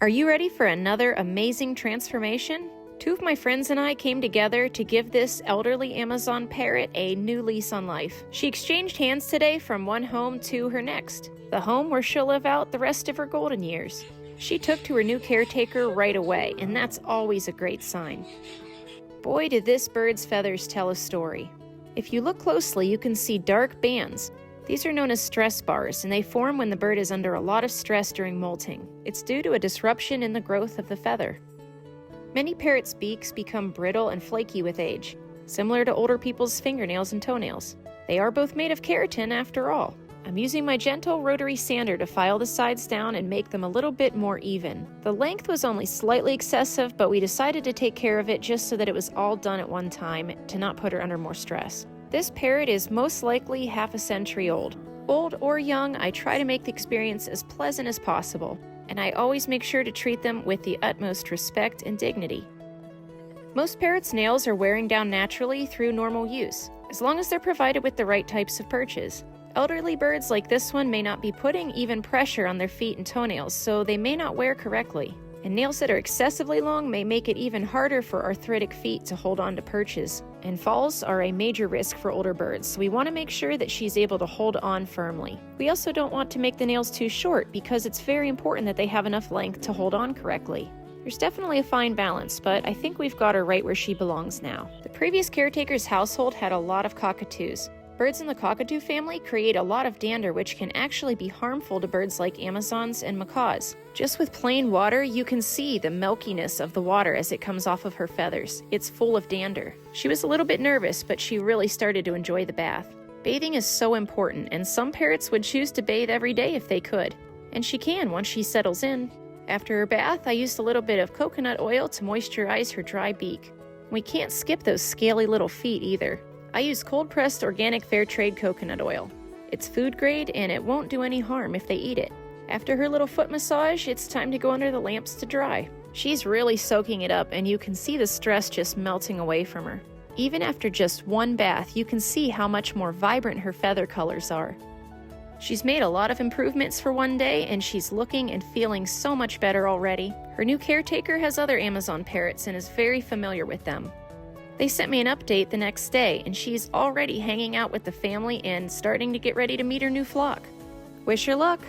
Are you ready for another amazing transformation? Two of my friends and I came together to give this elderly Amazon parrot a new lease on life. She exchanged hands today from one home to her next, the home where she'll live out the rest of her golden years. She took to her new caretaker right away, and that's always a great sign. Boy, did this bird's feathers tell a story. If you look closely, you can see dark bands. These are known as stress bars, and they form when the bird is under a lot of stress during molting. It's due to a disruption in the growth of the feather. Many parrots' beaks become brittle and flaky with age, similar to older people's fingernails and toenails. They are both made of keratin after all. I'm using my gentle rotary sander to file the sides down and make them a little bit more even. The length was only slightly excessive, but we decided to take care of it just so that it was all done at one time to not put her under more stress. This parrot is most likely half a century old. Old or young, I try to make the experience as pleasant as possible, and I always make sure to treat them with the utmost respect and dignity. Most parrots' nails are wearing down naturally through normal use, as long as they're provided with the right types of perches. Elderly birds like this one may not be putting even pressure on their feet and toenails, so they may not wear correctly. And nails that are excessively long may make it even harder for arthritic feet to hold on to perches. And falls are a major risk for older birds, so we want to make sure that she's able to hold on firmly. We also don't want to make the nails too short because it's very important that they have enough length to hold on correctly. There's definitely a fine balance, but I think we've got her right where she belongs now. The previous caretaker's household had a lot of cockatoos. Birds in the cockatoo family create a lot of dander, which can actually be harmful to birds like Amazons and macaws. Just with plain water, you can see the milkiness of the water as it comes off of her feathers. It's full of dander. She was a little bit nervous, but she really started to enjoy the bath. Bathing is so important, and some parrots would choose to bathe every day if they could. And she can once she settles in. After her bath, I used a little bit of coconut oil to moisturize her dry beak. We can't skip those scaly little feet either. I use cold-pressed organic fair trade coconut oil. It's food grade and it won't do any harm if they eat it. After her little foot massage, it's time to go under the lamps to dry. She's really soaking it up and you can see the stress just melting away from her. Even after just one bath, you can see how much more vibrant her feather colors are. She's made a lot of improvements for one day and she's looking and feeling so much better already. Her new caretaker has other Amazon parrots and is very familiar with them. They sent me an update the next day, and she's already hanging out with the family and starting to get ready to meet her new flock. Wish her luck!